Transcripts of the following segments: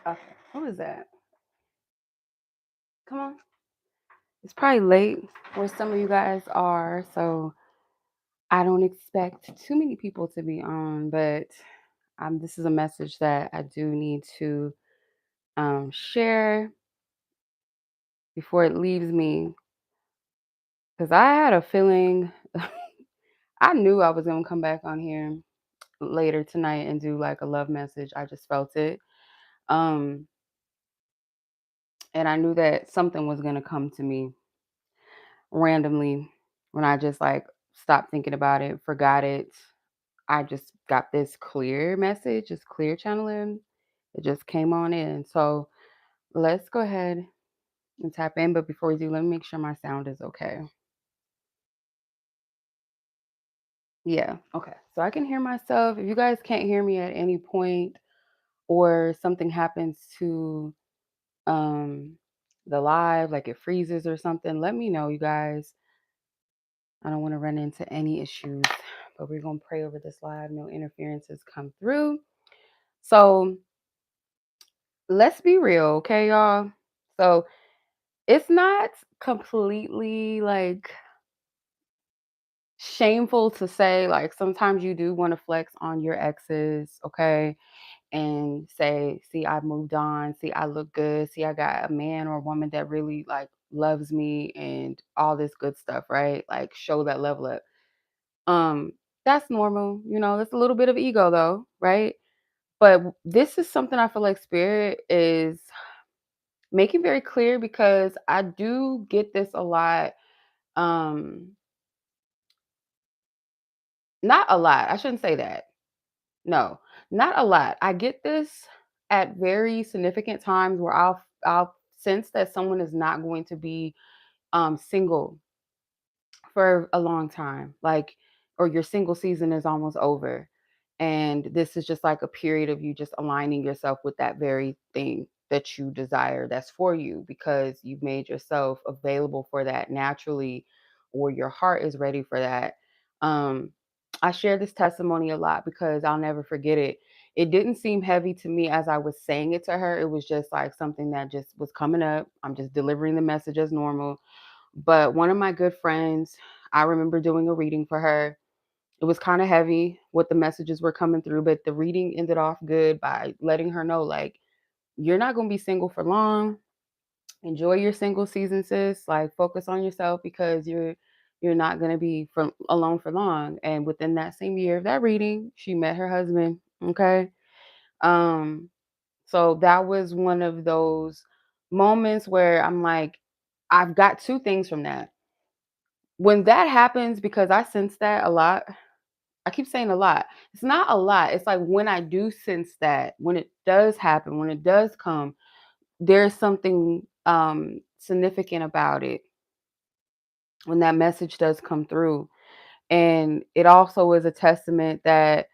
Okay. Who is that? Come on. It's probably late where some of you guys are, so I don't expect too many people to be on, but this is a message that I do need to share before it leaves me because I had a feeling. I knew I was going to come back on here later tonight and do like a love message. I just felt it. Um, and I knew that something was going to come to me randomly when I just like stopped thinking about it, forgot it. I just got this clear message, this clear channeling. It just came on in. So let's go ahead and tap in. But before we do, let me make sure my sound is okay. Yeah, okay. So I can hear myself. If you guys can't hear me at any point or something happens to um the live, like it freezes or something, let me know, you guys. I don't want to run into any issues, but we're going to pray over this live. No interferences come through. So let's be real, okay, y'all? So it's not completely like shameful to say, like, sometimes you do want to flex on your exes, okay? And say, see, I moved on. See, I look good. See, I got a man or a woman that really like loves me and all this good stuff, right? Like show that level up. Um, that's normal, that's a little bit of ego though, right? But this is something I feel like spirit is making very clear because I do get this a lot. Um, Not a lot. I shouldn't say that. No, not a lot. I get this at very significant times where I'll sense that someone is not going to be single for a long time, like, or your single season is almost over. And this is just like a period of you just aligning yourself with that very thing that you desire that's for you because you've made yourself available for that naturally, or your heart is ready for that. Um, I share this testimony a lot because I'll never forget it. It didn't seem heavy to me as I was saying it to her. It was just like something that just was coming up. I'm just delivering the message as normal, but one of my good friends, I remember doing a reading for her. It was kind of heavy what the messages were coming through, but the reading ended off good by letting her know, like, you're not going to be single for long. Enjoy your single season, sis. Like, focus on yourself because you're not going to be alone for long. And within that same year of that reading, she met her husband. Okay. Um, so that was one of those moments where I'm like, I've got two things from that. When that happens, because I sense that a lot, I keep saying a lot. It's not a lot. It's like when I do sense that, when it does happen, when it does come, there's something significant about it when that message does come through. And it also is a testament that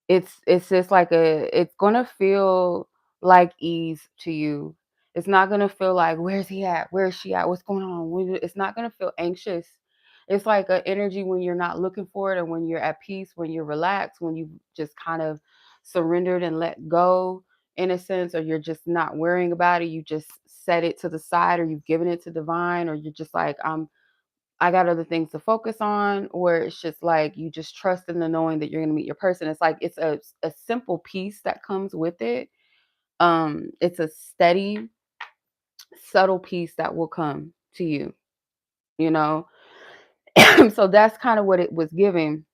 it's just like it's gonna feel like ease to you. It's not gonna feel like, where's he at? Where's she at? What's going on? It's not gonna feel anxious. It's like an energy when you're not looking for it, and when you're at peace, when you're relaxed, when you just kind of surrendered and let go in a sense, or you're just not worrying about it. You just set it to the side, or you've given it to divine, or you're just like, I got other things to focus on, or it's just like you just trust in the knowing that you're going to meet your person. It's like it's a simple peace that comes with it. It's a steady, subtle peace that will come to you, you know. So that's kind of what it was giving.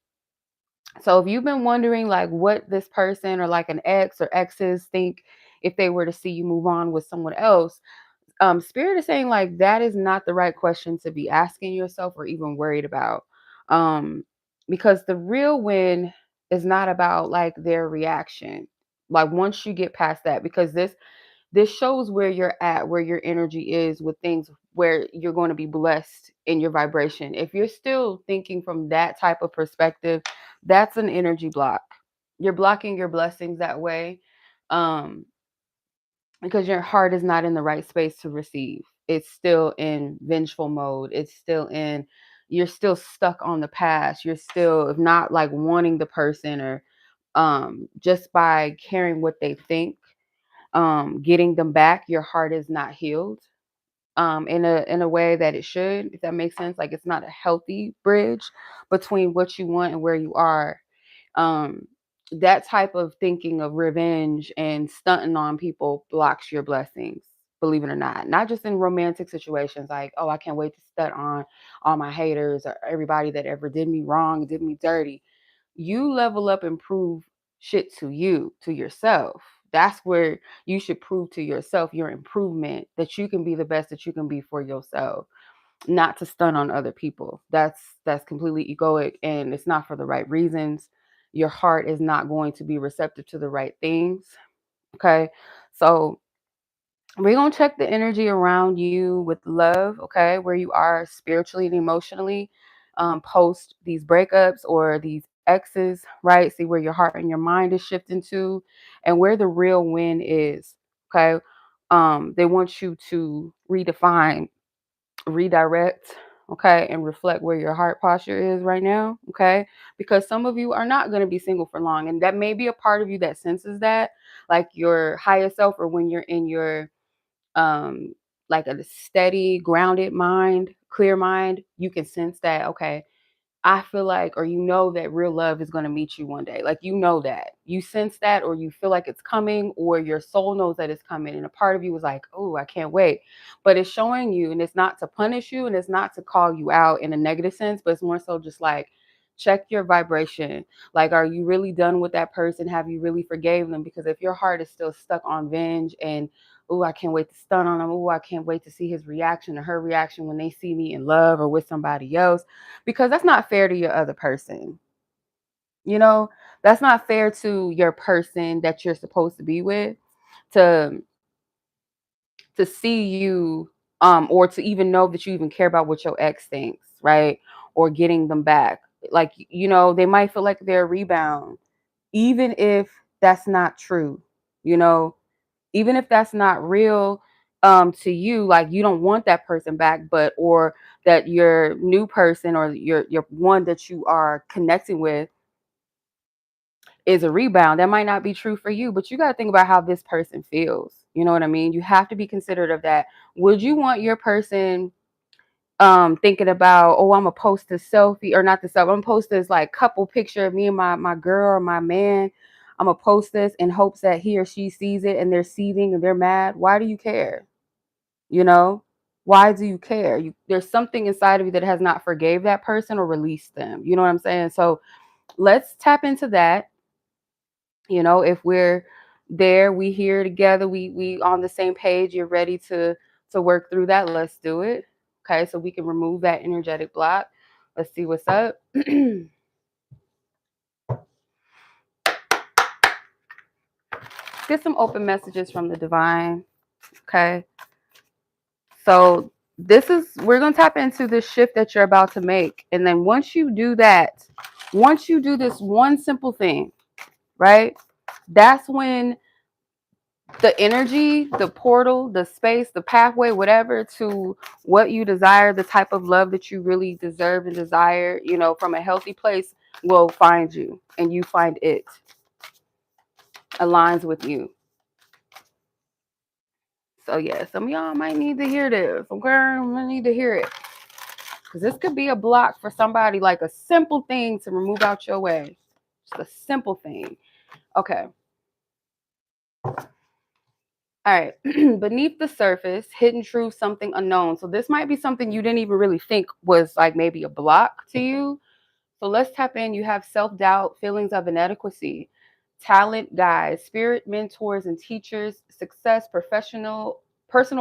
So if you've been wondering like what this person or like an ex or exes think if they were to see you move on with someone else, spirit is saying like that is not the right question to be asking yourself or even worried about, um because the real win is not about like their reaction, like once you get past that, because this shows where you're at, where your energy is with things, where you're going to be blessed in your vibration. If you're still thinking from that type of perspective, that's an energy block. You're blocking your blessings that way. um because your heart is not in the right space to receive. It's still in vengeful mode. It's still in, you're still stuck on the past. You're still, if not like wanting the person, or just by caring what they think, getting them back, your heart is not healed in a way that it should, if that makes sense. Like, it's not a healthy bridge between what you want and where you are. um that type of thinking of revenge and stunting on people blocks your blessings, believe it or not just in romantic situations, like, oh, I can't wait to stunt on all my haters or everybody that ever did me wrong, did me dirty. You level up and prove shit to you, to yourself. That's where you should prove to yourself your improvement, that you can be the best that you can be for yourself, not to stun on other people. That's completely egoic, and it's not for the right reasons. Your heart is not going to be receptive to the right things. Okay. So we're going to check the energy around you with love, okay, where you are spiritually and emotionally, post these breakups or these exes, right? See where your heart and your mind is shifting to and where the real win is, okay? They want you to redefine, redirect, okay, and reflect where your heart posture is right now, okay? Because some of you are not going to be single for long, and that may be a part of you that senses that, like your higher self, or when you're in your um like a steady, grounded mind, clear mind, you can sense that, okay, I feel like, or that real love is going to meet you one day. Like, that you sense that, or you feel like it's coming, or your soul knows that it's coming. And a part of you is like, oh, I can't wait. But it's showing you, and it's not to punish you, and it's not to call you out in a negative sense, but it's more so just like, check your vibration. Like, are you really done with that person? Have you really forgave them? Because if your heart is still stuck on revenge and, oh, I can't wait to stun on him. Oh, I can't wait to see his reaction or her reaction when they see me in love or with somebody else, because that's not fair to your other person. You know, that's not fair to your person that you're supposed to be with, to see you, or to even know that you even care about what your ex thinks, right? Or getting them back. Like, they might feel like they're a rebound, even if that's not true, you know, even if that's not real, to you, like, you don't want that person back, but, or that your new person, or your one that you are connecting with is a rebound. That might not be true for you, but you got to think about how this person feels. You know what I mean? You have to be considerate of that. Would you want your person thinking about, oh, I'm gonna post this selfie, or not the selfie, I'm gonna post this like couple picture of me and my girl or my man, I'm gonna post this in hopes that he or she sees it and they're seething and they're mad? Why do you care? You know, why do you care? There's something inside of you that has not forgave that person or released them. You know what I'm saying? So let's tap into that. If we're there, we here together, we on the same page, you're ready to work through that, let's do it. Okay, so we can remove that energetic block. Let's see what's up. Get some open messages from the divine. Okay, so we're going to tap into this shift that you're about to make, and then once you do that, once you do this one simple thing, right, that's when the energy, the portal, the space, the pathway, whatever, to what you desire, the type of love that you really deserve and desire, from a healthy place, will find you, and you find it aligns with you. So yeah, some of y'all might need to hear this. Okay, I need to hear it, because this could be a block for somebody, like a simple thing to remove out your way. Just a simple thing. Okay. All right. Beneath the surface, hidden truth, something unknown. So this might be something you didn't even really think was like maybe a block to you. So let's tap in. You have self-doubt, feelings of inadequacy, talent guides, spirit mentors and teachers, success, personal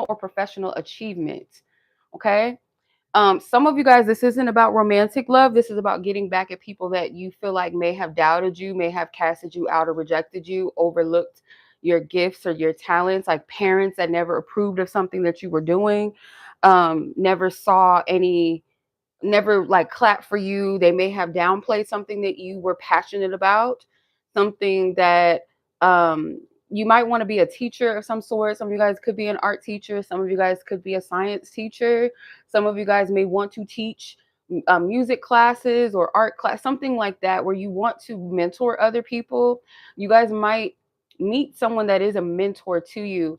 or professional achievement. Okay. Some of you guys, this isn't about romantic love. This is about getting back at people that you feel like may have doubted you, may have casted you out or rejected you, overlooked your gifts or your talents, like parents that never approved of something that you were doing, never saw any, never like clap for you. They may have downplayed something that you were passionate about, something that you might want to be a teacher of some sort. Some of you guys could be an art teacher. Some of you guys could be a science teacher. Some of you guys may want to teach music classes or art class, something like that, where you want to mentor other people. You guys might meet someone that is a mentor to you.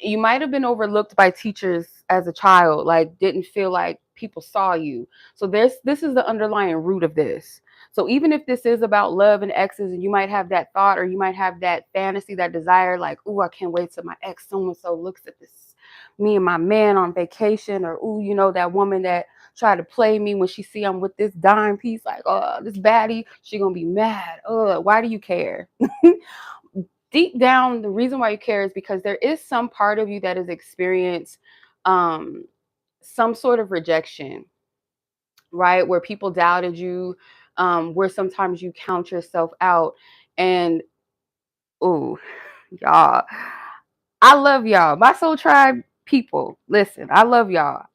You might have been overlooked by teachers as a child, like didn't feel like people saw you. So this is the underlying root of this. So even if this is about love and exes, and you might have that thought, or you might have that fantasy, that desire, like, oh, I can't wait till my ex so and so looks at this, me and my man on vacation, or oh, that woman that tried to play me, when she see I'm with this dime piece, like, oh, this baddie, she gonna be mad. Oh, why do you care? Deep down, the reason why you care is because there is some part of you that has experienced um, some sort of rejection, right? Where people doubted you, where sometimes you count yourself out. And, oh, y'all, I love y'all. My soul tribe people, listen, I love y'all.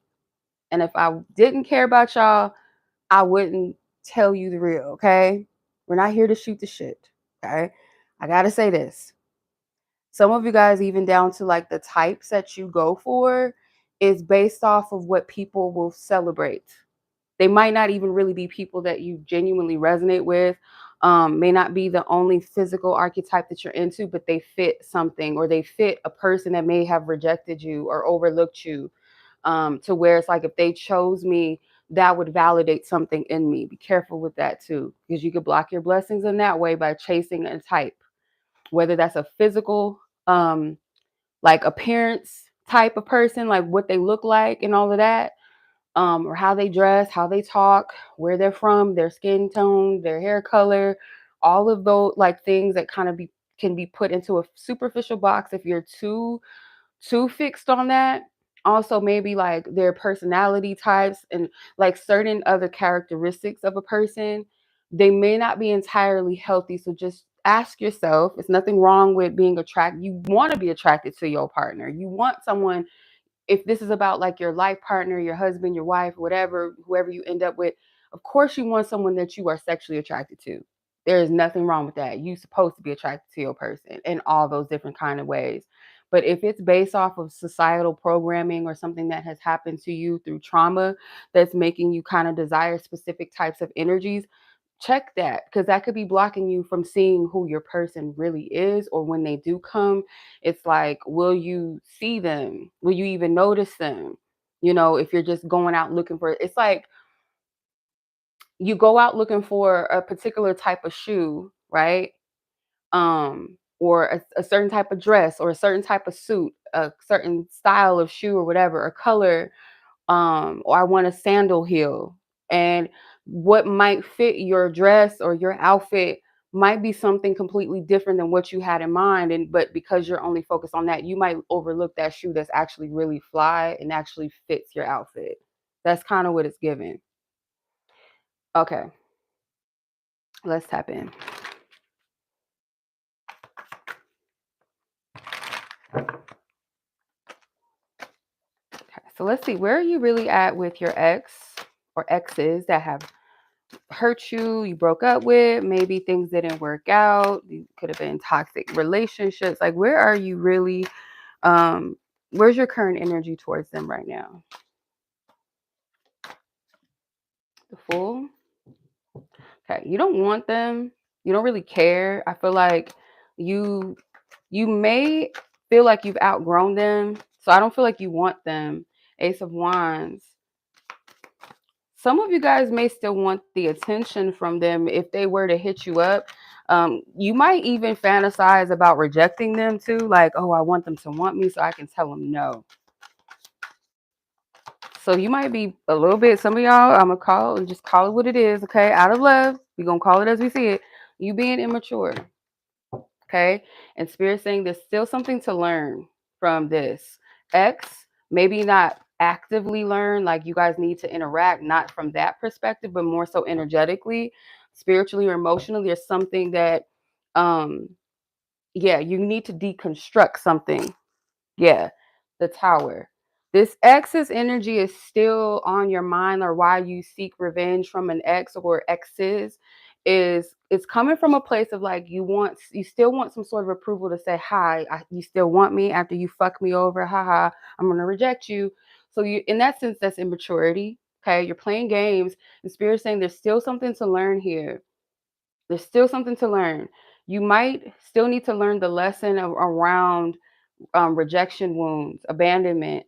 And if I didn't care about y'all, I wouldn't tell you the real, okay? We're not here to shoot the shit, okay? I gotta say this. Some of you guys, even down to like the types that you go for, is based off of what people will celebrate. They might not even really be people that you genuinely resonate with, may not be the only physical archetype that you're into, but they fit something, or they fit a person that may have rejected you or overlooked you, to where it's like, if they chose me, that would validate something in me. Be careful with that too, because you could block your blessings in that way by chasing a type, whether that's a physical, like appearance type of person, like what they look like and all of that, or how they dress, how they talk, where they're from, their skin tone, their hair color, all of those like things that kind of can be put into a superficial box if you're too fixed on that. Also, maybe like their personality types and like certain other characteristics of a person, they may not be entirely healthy. So just ask yourself, it's nothing wrong with being attracted. You want to be attracted to your partner. You want someone, if this is about like your life partner, your husband, your wife, whatever, whoever you end up with, of course you want someone that you are sexually attracted to. There is nothing wrong with that. You're supposed to be attracted to your person in all those different kind of ways. But if it's based off of societal programming or something that has happened to you through trauma that's making you kind of desire specific types of energies, check that, because that could be blocking you from seeing who your person really is. Or when they do come, it's like, will you see them? Will you even notice them? If you're just going out looking for, it's like you go out looking for a particular type of shoe, right? Or a certain type of dress, or a certain type of suit, a certain style of shoe or whatever, or color, or I want a sandal heel. And what might fit your dress or your outfit might be something completely different than what you had in mind. And but because you're only focused on that, you might overlook that shoe that's actually really fly and actually fits your outfit. That's kind of what it's giving. Okay, let's tap in. Okay, so let's see, where are you really at with your ex or exes that have hurt you, you broke up with, maybe things didn't work out, you could have been toxic relationships. Like, where are you really, where's your current energy towards them right now? The Fool. Okay, you don't want them, you don't really care. I feel like you you may feel like you've outgrown them, so I don't feel like you want them. Ace of Wands. Some of you guys may still want the attention from them if they were to hit you up. You might even fantasize about rejecting them too. Like, oh, I want them to want me so I can tell them no. So you might be a little bit, some of y'all, I'm going to call and just call it what it is, okay? Out of love, we're going to call it as we see it. You being immature, okay? And Spirit saying there's still something to learn from this. X, maybe not actively learn, like you guys need to interact, not from that perspective, but more so energetically, spiritually, or emotionally. There's something that, um, yeah, you need to deconstruct something. Yeah, the Tower. This ex's energy is still on your mind, or why you seek revenge from an ex or exes is it's coming from a place of like you still want some sort of approval to say hi, you still want me after you fuck me over, haha, I'm gonna reject you. So you, in that sense, that's immaturity. Okay, you're playing games, and Spirit saying there's still something to learn here. There's still something to learn. You might still need to learn the lesson around rejection wounds, abandonment,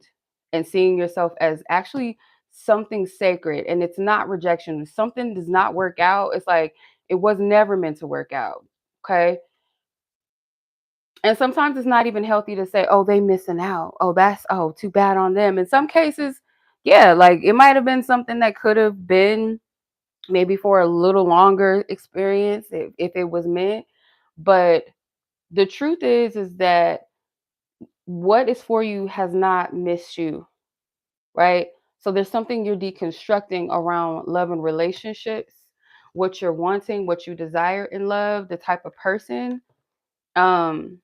and seeing yourself as actually something sacred. And it's not rejection. If something does not work out, it's like it was never meant to work out. Okay. And sometimes it's not even healthy to say, oh, they missing out. Oh, that's, oh, too bad on them. In some cases, yeah, like it might have been something that could have been maybe for a little longer experience if it was meant. But the truth is that what is for you has not missed you, right? So there's something you're deconstructing around love and relationships, what you're wanting, what you desire in love, the type of person. Um,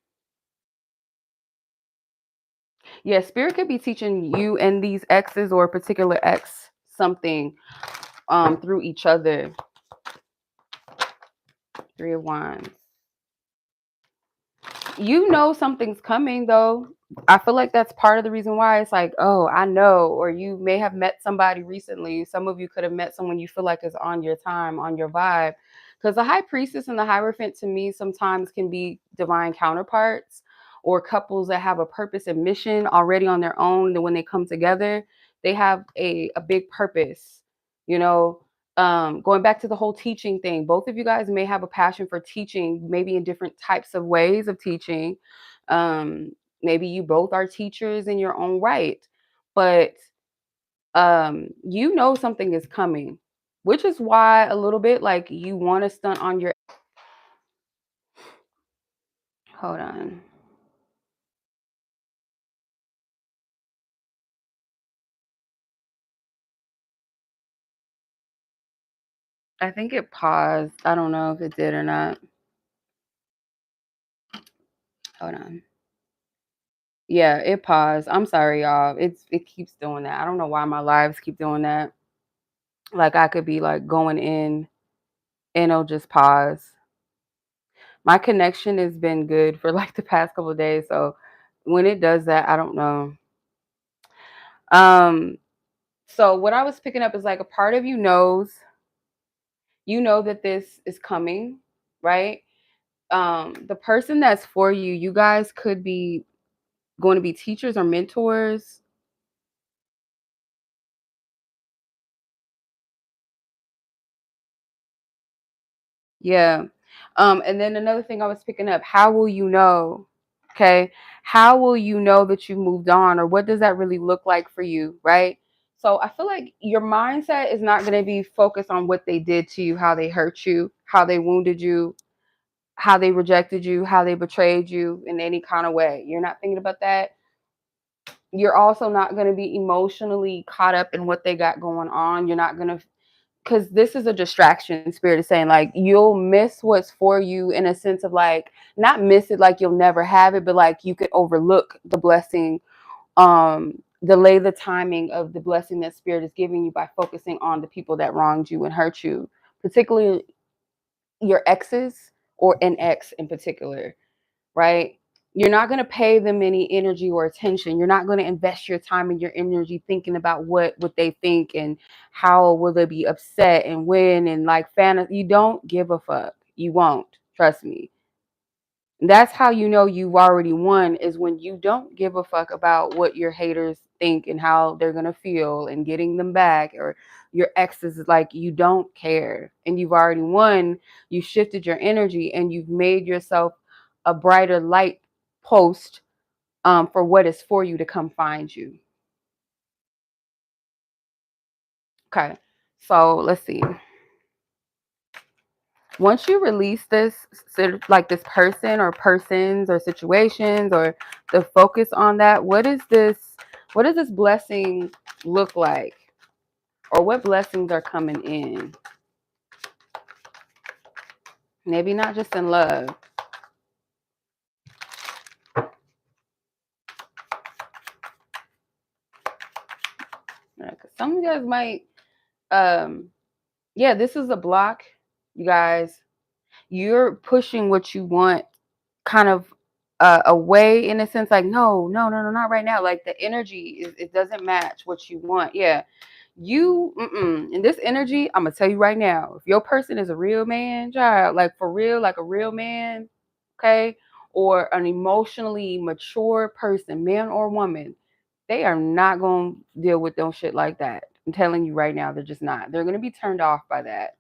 yeah, spirit could be teaching you and these exes or a particular ex something through each other. Three of Wands. You know something's coming though. I feel like that's part of the reason why it's like, oh, I know. Or you may have met somebody recently. Some of you could have met someone you feel like is on your time, on your vibe. Because the high priestess and the hierophant to me sometimes can be divine counterparts or couples that have a purpose and mission already on their own. And then when they come together, they have a big purpose, you know. Going back to the whole teaching thing, both of you guys may have a passion for teaching, maybe in different types of ways of teaching. Um, Maybe you both are teachers in your own right, but you know something is coming, which is why a little bit like you want to stunt on your. Hold on. I think it paused. I don't know if it did or not. Hold on. Yeah, it paused. I'm sorry, y'all. It keeps doing that. I don't know why my lives keep doing that. Like I could be like going in and it'll just pause. My connection has been good for like the past couple of days, so when it does that, I don't know. Um, so what I was picking up is like a part of you knows, you know that this is coming, right? The person that's for you, you guys could be going to be teachers or mentors. Yeah. And then another thing I was picking up, how will you know? Okay. How will you know that you moved on, or what does that really look like for you? Right. So I feel like your mindset is not going to be focused on what they did to you, how they hurt you, how they wounded you, how they rejected you, how they betrayed you in any kind of way. You're not thinking about that. You're also not going to be emotionally caught up in what they got going on. You're not going to, because this is a distraction. Spirit is saying like you'll miss what's for you in a sense of like not miss it like you'll never have it, but like you could overlook the blessing, delay the timing of the blessing that spirit is giving you by focusing on the people that wronged you and hurt you, particularly your exes or an ex in particular, right? You're not going to pay them any energy or attention. You're not going to invest your time and your energy thinking about what they think and how will they be upset and when and like fantasy. You don't give a fuck. You won't. Trust me. That's how you know you've already won, is when you don't give a fuck about what your haters think and how they're going to feel and getting them back, or your exes is like you don't care and you've already won. You shifted your energy and you've made yourself a brighter light post for what is for you to come find you. Okay. So let's see. Once you release this, like this person or persons or situations or the focus on that, what does this blessing look like, or what blessings are coming in? Maybe not just in love. Some of you guys might yeah, this is a block, you guys. You're pushing what you want kind of away in a sense, like no, not right now. Like the energy is, it doesn't match what you want. Yeah, in this energy, I'm gonna tell you right now, if your person is a real man, child, like for real, like a real man, okay, or an emotionally mature person, man or woman, they are not going to deal with no shit like that. I'm telling you right now, they're just not. They're going to be turned off by that.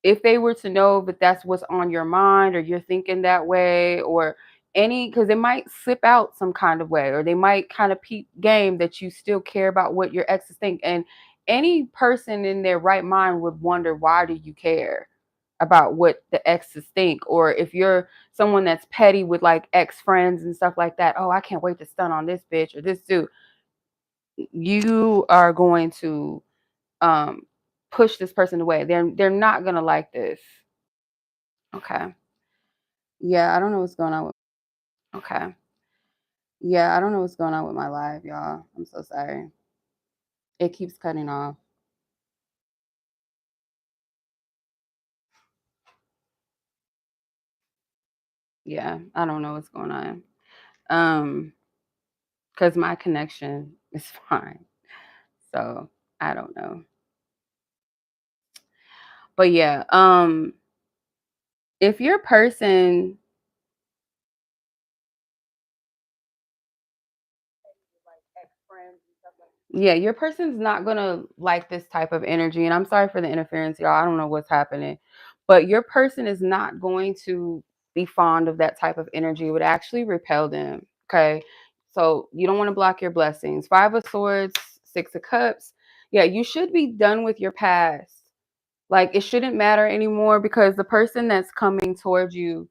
If they were to know that that's what's on your mind, or you're thinking that way, or because it might slip out some kind of way, or they might kind of peep game that you still care about what your exes think. And any person in their right mind would wonder, why do you care about what the exes think? Or if you're someone that's petty with like ex friends and stuff like that, oh, I can't wait to stun on this bitch or this dude. You are going to um push this person away. They're not gonna like this. Okay. Yeah, I don't know what's going on with. Okay. Yeah, I don't know what's going on with my live, y'all. I'm so sorry. It keeps cutting off. Yeah, I don't know what's going on. Um, because my connection is fine. So I don't know. But yeah, if your person. Yeah, your person's not gonna like this type of energy. And I'm sorry for the interference, y'all. I don't know what's happening. But your person is not going to be fond of that type of energy. It would actually repel them. Okay. So you don't want to block your blessings. Five of Swords, Six of Cups. Yeah, you should be done with your past. Like, it shouldn't matter anymore, because the person that's coming towards you,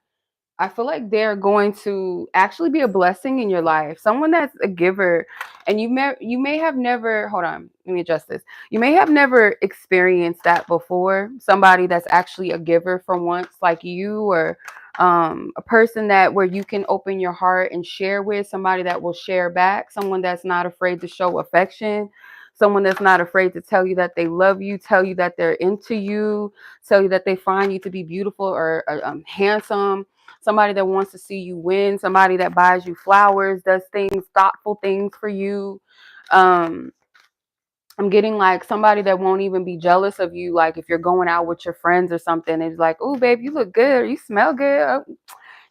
I feel like they're going to actually be a blessing in your life. Someone that's a giver, and you may have never. Hold on, let me adjust this. You may have never experienced that before. Somebody that's actually a giver for once, like you, or a person that where you can open your heart and share with. Somebody that will share back. Someone that's not afraid to show affection. Someone that's not afraid to tell you that they love you, tell you that they're into you, tell you that they find you to be beautiful or handsome. Somebody that wants to see you win, somebody that buys you flowers, does things, thoughtful things for you. Um, I'm getting like somebody that won't even be jealous of you. Like if you're going out with your friends or something, it's like, oh, babe, you look good, or you smell good. Oh,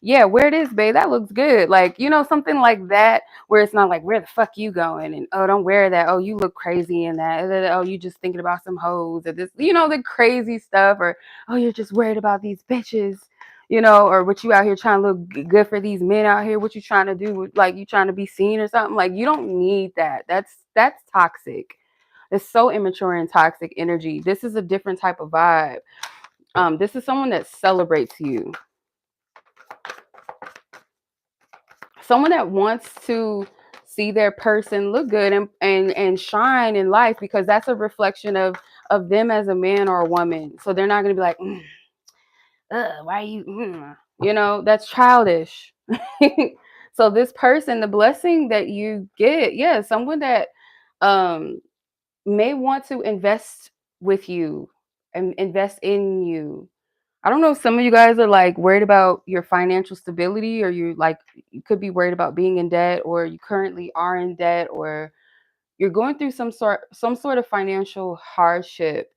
yeah, where it is, babe, that looks good. Like, something like that, where it's not like, where the fuck you going? And oh, don't wear that. Oh, you look crazy in that. Oh, you just thinking about some hoes or this, the crazy stuff. Or oh, you're just worried about these bitches, or what you out here trying to look good for these men out here. What you trying to do? Like, you trying to be seen or something? Like, you don't need that. That's toxic. It's so immature and toxic energy. This is a different type of vibe. This is someone that celebrates you. Someone that wants to see their person look good and shine in life, because that's a reflection of them as a man or a woman. So they're not going to be like, why are you, that's childish. So this person, the blessing that you get, yeah, someone that um may want to invest with you and invest in you. I don't know if some of you guys are like worried about your financial stability, or you could be worried about being in debt, or you currently are in debt, or you're going through some sort of financial hardship.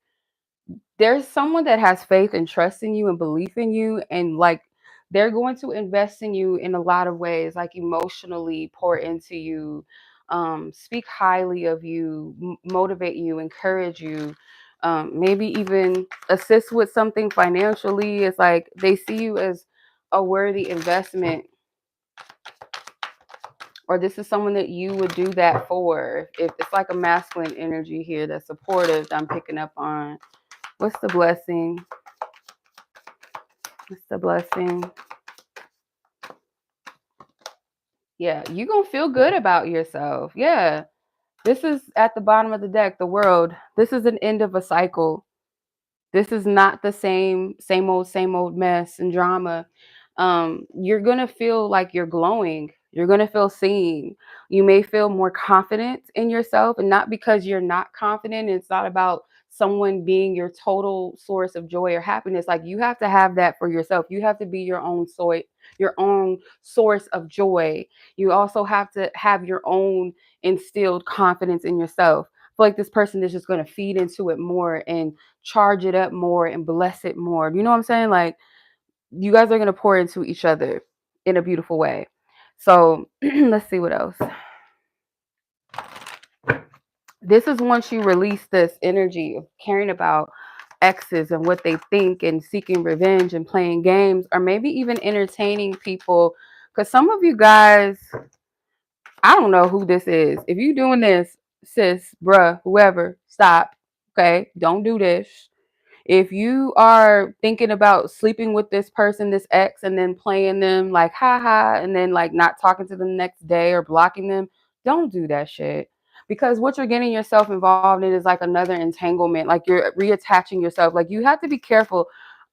There's someone that has faith and trust in you and belief in you, and like they're going to invest in you in a lot of ways, like emotionally pour into you, speak highly of you, motivate you, encourage you, maybe even assist with something financially. It's like they see you as a worthy investment, or this is someone that you would do that for. If it's like a masculine energy here that's supportive, that I'm picking up on. What's the blessing? What's the blessing? Yeah, you're going to feel good about yourself. Yeah. This is at the bottom of the deck, the world. This is an end of a cycle. This is not the same old mess and drama. You're going to feel like you're glowing. You're going to feel seen. You may feel more confident in yourself, and not because you're not confident. It's not about someone being your total source of joy or happiness. Like, you have to have that for yourself. You have to be your own source of joy. You also have to have your own instilled confidence in yourself. I feel like this person is just going to feed into it more and charge it up more and bless it more. You know what I'm saying? Like, You guys are going to pour into each other in a beautiful way. So let's see what else. This is once you release this energy of caring about exes and what they think and seeking revenge and playing games or maybe even entertaining people. Because some of you guys, I don't know who this is. If you doing this, sis, bruh, whoever, stop. Okay, don't do this. If you are thinking about sleeping with this person, this ex, and then playing them like haha, and then like not talking to them the next day or blocking them, don't do that shit. Because what you're getting yourself involved in is like another entanglement. Like you're reattaching yourself. Like you have to be careful.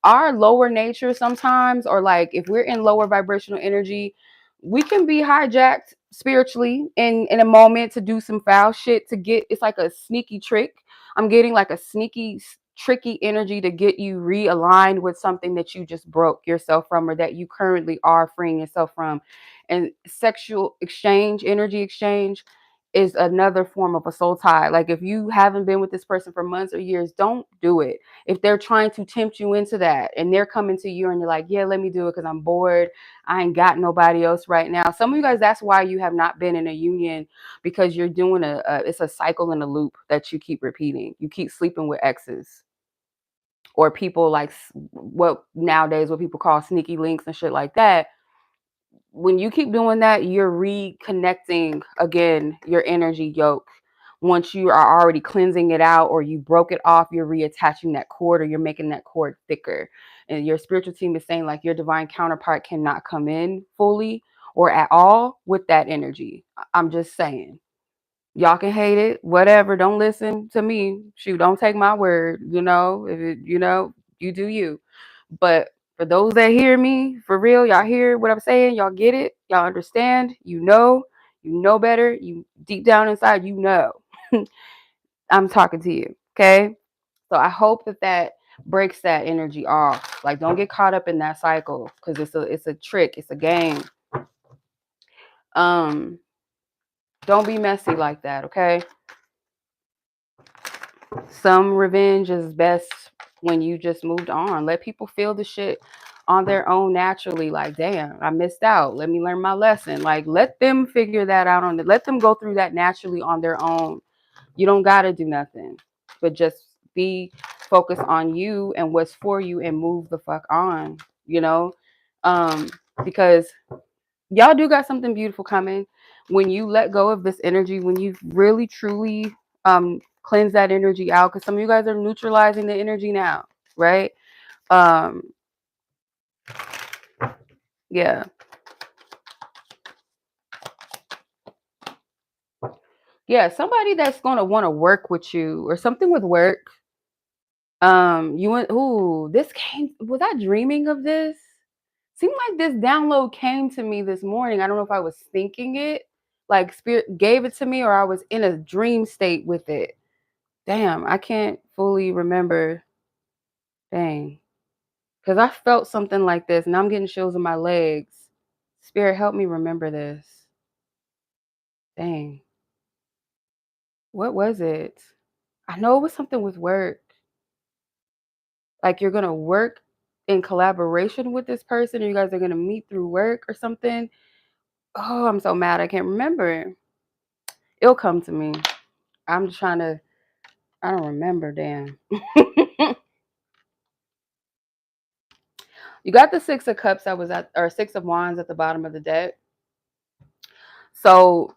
Our lower nature sometimes, or like if we're in lower vibrational energy, we can be hijacked spiritually in a moment to do some foul shit to get. It's like a sneaky trick. I'm getting like a sneaky tricky energy to get you realigned with something that you just broke yourself from or that you currently are freeing yourself from. And sexual exchange, energy exchange is another form of a soul tie. Like if you haven't been with this person for months or years, don't do it. If they're trying to tempt you into that and they're coming to you and you're like, yeah, let me do it because I'm bored. I ain't got nobody else right now. Some of you guys, that's why you have not been in a union, because you're doing it's a cycle and a loop that you keep repeating. You keep sleeping with exes or people like what nowadays what people call sneaky links and shit like that. When you keep doing that, you're reconnecting again your energy yoke. Once you are already cleansing it out or you broke it off, you're reattaching that cord or you're making that cord thicker. And your spiritual team is saying like your divine counterpart cannot come in fully or at all with that energy. I'm just saying. Y'all can hate it, whatever. Don't listen to me. Shoot, don't take my word. If it, you do you. But for those that hear me, for real, y'all hear what I'm saying. Y'all get it. Y'all understand. You know better. You deep down inside, you know. I'm talking to you. Okay. So I hope that breaks that energy off. Like, don't get caught up in that cycle because it's a trick. It's a game. Um, don't be messy like that. Okay. Some revenge is best when you just moved on. Let people feel the shit on their own naturally. Like, damn, I missed out. Let me learn my lesson. Like, let them figure that out let them go through that naturally on their own. You don't gotta do nothing, but just be focused on you and what's for you and move the fuck on, you know? Um, because y'all do got something beautiful coming when you let go of this energy, when you really truly cleanse that energy out, because some of you guys are neutralizing the energy now, right? um yeah, yeah, somebody that's going to want to work with you or something with work. You went, ooh, this came, was I dreaming of this? Seemed like this download came to me this morning. I don't know if I was thinking it, like spirit gave it to me, or I was in a dream state with it. Damn, I can't fully remember. Dang. Because I felt something like this and I'm getting chills in my legs. Spirit, help me remember this. Dang. What was it? I know it was something with work. Like you're going to work in collaboration with this person, or you guys are going to meet through work or something. Oh, I'm so mad. I can't remember. It'll come to me. I'm just trying to, I don't remember. Damn. You got the Six of Cups that was at, or Six of Wands at the bottom of the deck. So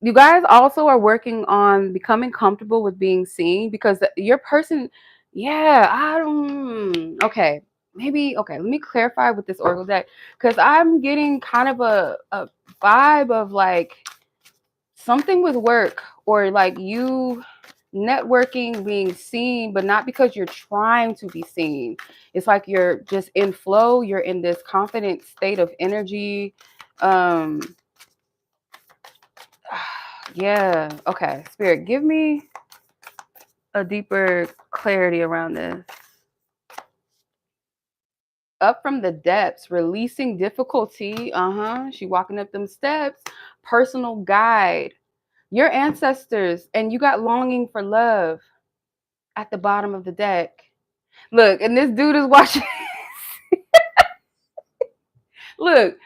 you guys also are working on becoming comfortable with being seen, because your person, yeah, I don't, okay, maybe, okay, let me clarify with this Oracle deck, because I'm getting kind of a vibe of like something with work, or like you networking, being seen, but not because you're trying to be seen. It's like you're just in flow, you're in this confident state of energy. um yeah, okay, Spirit, give me a deeper clarity around this. Up from the depths, releasing difficulty. She walking up them steps. Personal guide, your ancestors, and you got longing for love at the bottom of the deck. Look, and this dude is watching. Look,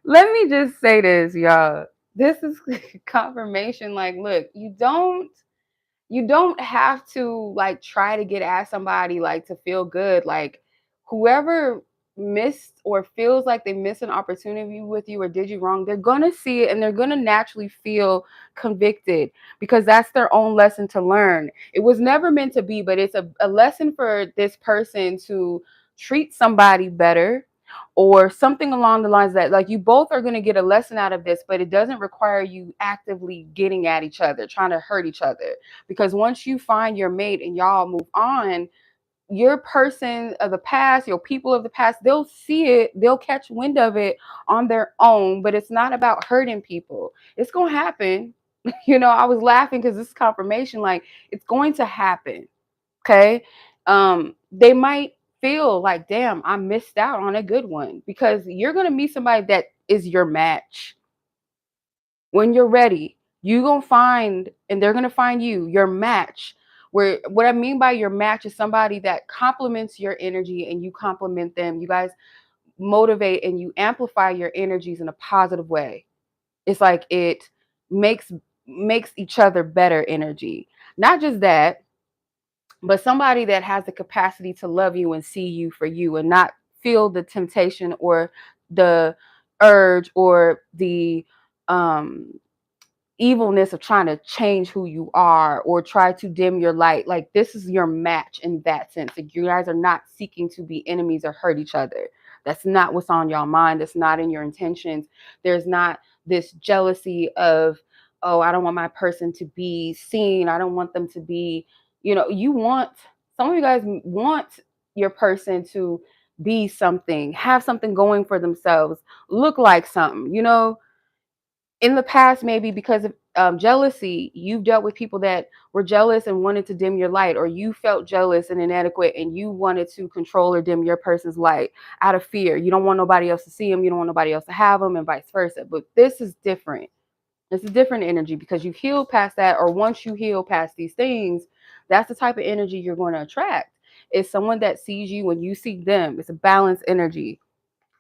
let me just say this, y'all. This is confirmation. Like, look, you don't have to like try to get at somebody like to feel good. Like whoever missed or feels like they missed an opportunity with you or did you wrong, they're gonna see it and they're gonna naturally feel convicted because that's their own lesson to learn. It was never meant to be, but it's a lesson for this person to treat somebody better or something along the lines that like you both are going to get a lesson out of this, but it doesn't require you actively getting at each other, trying to hurt each other. Because once you find your mate and y'all move on, your person of the past, your people of the past, they'll see it, they'll catch wind of it on their own. But it's not about hurting people. It's going to happen. I was laughing because this is confirmation. Like, it's going to happen. Okay. They might feel like, damn, I missed out on a good one because you're going to meet somebody that is your match. When you're ready, you gonna find, and they're gonna find you, your match. Where what I mean by your match is somebody that complements your energy and you complement them. You guys motivate and you amplify your energies in a positive way. It's like it makes makes each other better energy. Not just that, but somebody that has the capacity to love you and see you for you and not feel the temptation or the urge or the um evilness of trying to change who you are or try to dim your light. Like, this is your match in that sense. Like, you guys are not seeking to be enemies or hurt each other. That's not what's on your mind. That's not in your intentions. There's not this jealousy of, oh, I don't want my person to be seen. I don't want them to be, you want, some of you guys want your person to be something, have something going for themselves, look like something, in the past, maybe because of jealousy, you've dealt with people that were jealous and wanted to dim your light, or you felt jealous and inadequate and you wanted to control or dim your person's light out of fear. You don't want nobody else to see them. You don't want nobody else to have them, and vice versa. But this is different. It's a different energy because you've healed past that, or once you heal past these things, that's the type of energy you're going to attract. It's someone that sees you when you see them. It's a balanced energy.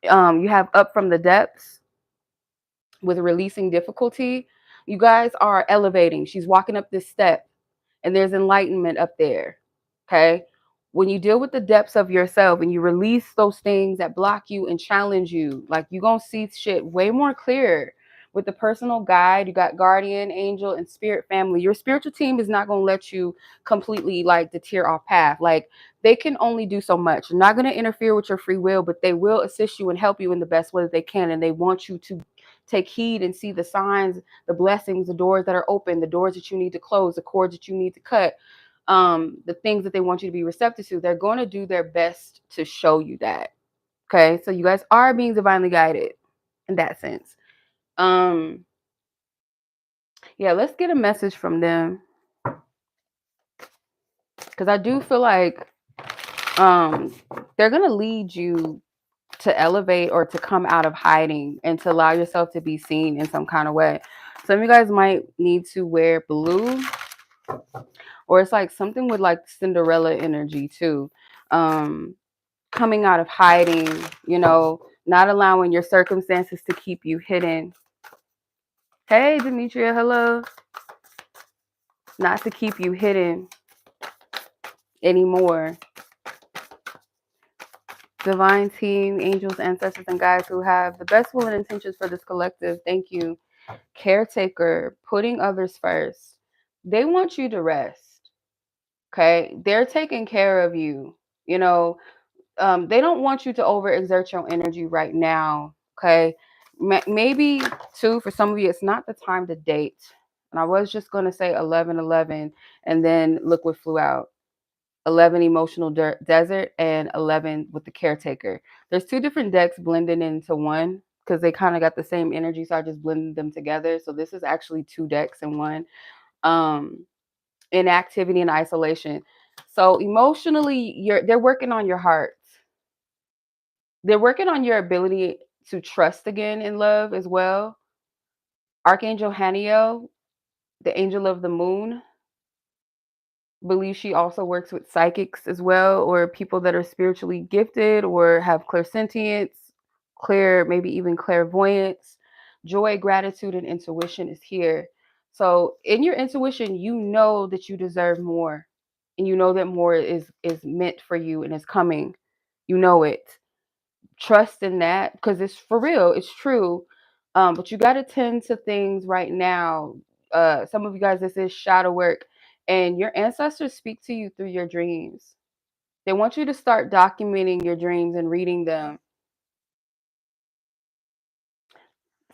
You have up from the depths with releasing difficulty. You guys are elevating. She's walking up this step and there's enlightenment up there. Okay. When you deal with the depths of yourself and you release those things that block you and challenge you, like, you're going to see shit way more clear with the personal guide. You got guardian, angel, and spirit family. Your spiritual team is not going to let you completely like deter off path. Like, they can only do so much. They're not going to interfere with your free will, but they will assist you and help you in the best way that they can. And they want you to take heed and see the signs, the blessings, the doors that are open, the doors that you need to close, the cords that you need to cut, the things that they want you to be receptive to. They're going to do their best to show you that. Okay, so you guys are being divinely guided in that sense. Yeah, let's get a message from them, because I do feel like they're gonna lead you to elevate or to come out of hiding and to allow yourself to be seen in some kind of way. Some of you guys might need to wear blue, or it's like something with like Cinderella energy too. Coming out of hiding, not allowing your circumstances to keep you hidden. Hey, Demetria, hello. Not to keep you hidden anymore. Divine team, angels, ancestors, and guides who have the best will and intentions for this collective. Thank you. Caretaker, putting others first. They want you to rest. Okay. They're taking care of you. They don't want you to overexert your energy right now. Okay. Maybe too, for some of you, it's not the time to date. And I was just going to say 1111, and then look what flew out. 11 emotional desert and 11 with the caretaker. There's two different decks blended into one because they kind of got the same energy. So I just blended them together. So this is actually two decks in one. Inactivity and isolation. So emotionally, they're working on your heart. They're working on your ability to trust again in love as well. Archangel Haniel, the angel of the moon, believe she also works with psychics as well, or people that are spiritually gifted or have clairsentience, clear, maybe even clairvoyance, joy, gratitude, and intuition is here. So in your intuition, you know that you deserve more, and you know that more is meant for you and is coming. You know it. Trust in that because it's for real. It's true. But you got to tend to things right now. Some of you guys, this is shadow work, and your ancestors speak to you through your dreams. They want you to start documenting your dreams and reading them.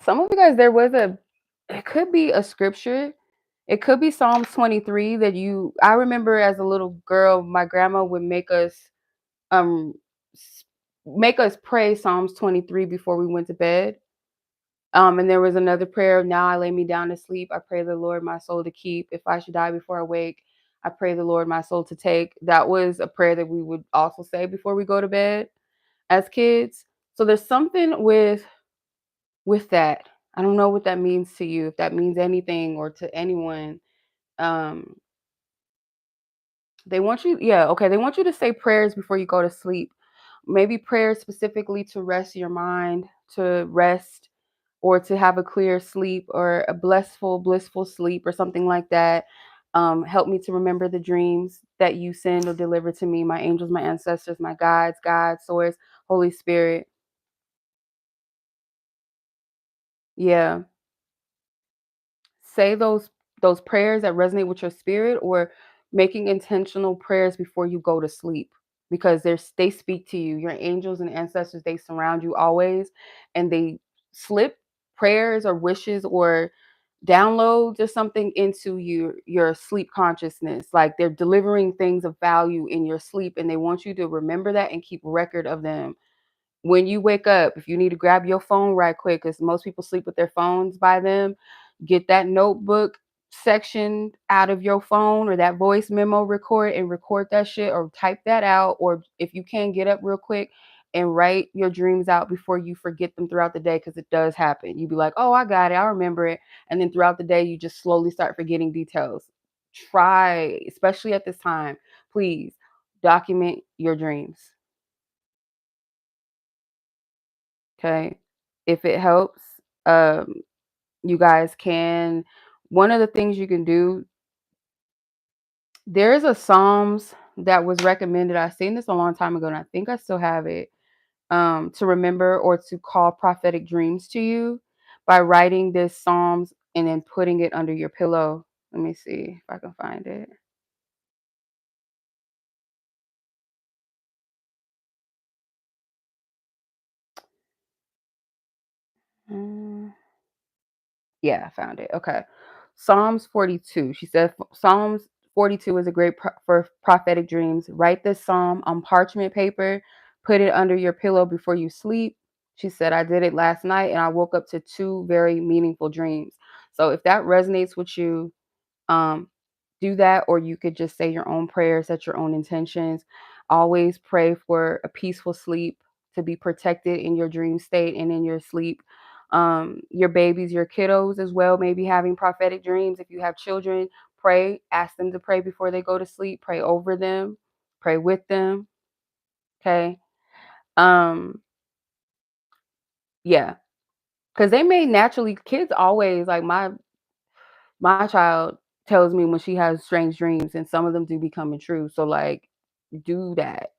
Some of you guys, it could be a scripture. It could be Psalms 23 that I remember as a little girl, my grandma would um, s- make us pray Psalms 23 before we went to bed. And there was another prayer. Now I lay me down to sleep. I pray the Lord my soul to keep. If I should die before I wake, I pray the Lord my soul to take. That was a prayer that we would also say before we go to bed as kids. So there's something with that. I don't know what that means to you, if that means anything or to anyone. Um, they want you, yeah, okay. They want you to say prayers before you go to sleep. Maybe prayers specifically to rest your mind, to rest or to have a clear sleep or a blissful sleep or something like that. Help me to remember the dreams that you send or deliver to me, my angels, my ancestors, my guides, God, source, Holy Spirit. Yeah. Say those prayers that resonate with your spirit or making intentional prayers before you go to sleep because they speak to you. Your angels and ancestors, they surround you always and they slip prayers or wishes or downloads or something into your sleep consciousness. Like they're delivering things of value in your sleep and they want you to remember that and keep record of them. When you wake up, if you need to grab your phone right quick, because most people sleep with their phones by them, get that notebook section out of your phone or that voice memo record and record that shit or type that out. Or if you can, get up real quick and write your dreams out before you forget them throughout the day, because it does happen. You be like, oh, I got it, I remember it. And then throughout the day, you just slowly start forgetting details. Try, especially at this time, please document your dreams. Okay. If it helps, um, you guys can, one of the things you can do, there is a Psalms that was recommended. I seen this a long time ago and I think I still have it. To remember or to call prophetic dreams to you by writing this Psalms and then putting it under your pillow. Let me see if I can find it. Mm. Yeah, I found it. Okay. Psalms 42. She said Psalms 42 is a great for prophetic dreams. Write this psalm on parchment paper, put it under your pillow before you sleep. She said, I did it last night and I woke up to two very meaningful dreams. So if that resonates with you, um, do that, or you could just say your own prayers, set your own intentions. Always pray for a peaceful sleep, to be protected in your dream state and in your sleep. Your babies, your kiddos as well, maybe having prophetic dreams. If you have children, pray, ask them to pray before they go to sleep, pray over them, pray with them. Okay. Um, yeah. Because they may naturally, kids always like my child tells me when she has strange dreams, and some of them do become true. So, like, do that.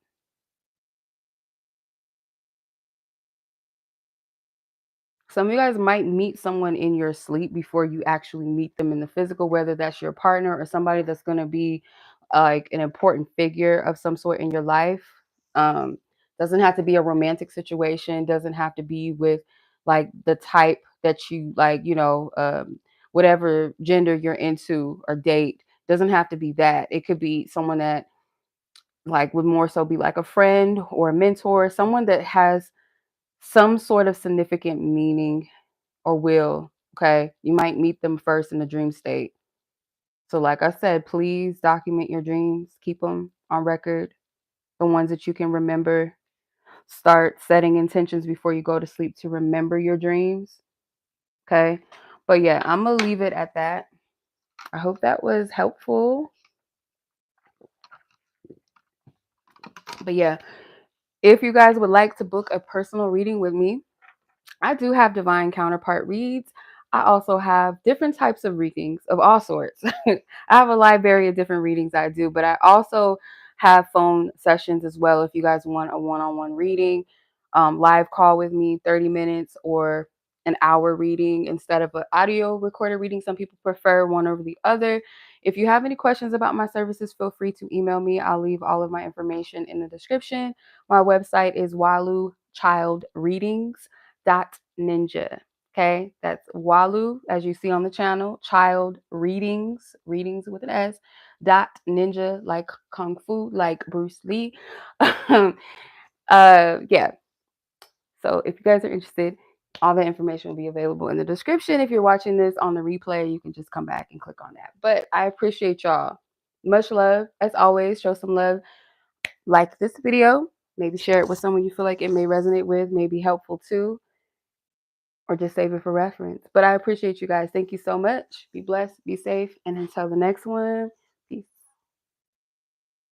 Some of you guys might meet someone in your sleep before you actually meet them in the physical, whether that's your partner or somebody that's going to be like an important figure of some sort in your life. Um, doesn't have to be a romantic situation, doesn't have to be with like the type that you like, whatever gender you're into or date. Doesn't have to be that. It could be someone that like would more so be like a friend or a mentor, someone that has some sort of significant meaning or will. Okay. You might meet them first in the dream state. So, like I said, please document your dreams, keep them on record, the ones that you can remember. Start setting intentions before you go to sleep to remember your dreams. Okay. But yeah, I'm going to leave it at that. I hope that was helpful. But yeah, if you guys would like to book a personal reading with me, I do have divine counterpart reads. I also have different types of readings of all sorts. I have a library of different readings I do, but I also have phone sessions as well if you guys want a one on one reading, live call with me, 30 minutes or an hour reading instead of an audio recorded reading. Some people prefer one over the other. If you have any questions about my services, feel free to email me. I'll leave all of my information in the description. My website is Walu Child Readings .ninja. Okay, that's Walu, as you see on the channel, Child Readings, readings with an S, .ninja, like Kung Fu, like Bruce Lee. Yeah. So if you guys are interested, all the information will be available in the description. If you're watching this on the replay, you can just come back and click on that. But I appreciate y'all. Much love. As always, show some love. Like this video, maybe share it with someone you feel like it may resonate with, may be helpful too, or just save it for reference. But I appreciate you guys. Thank you so much. Be blessed, be safe, and until the next one,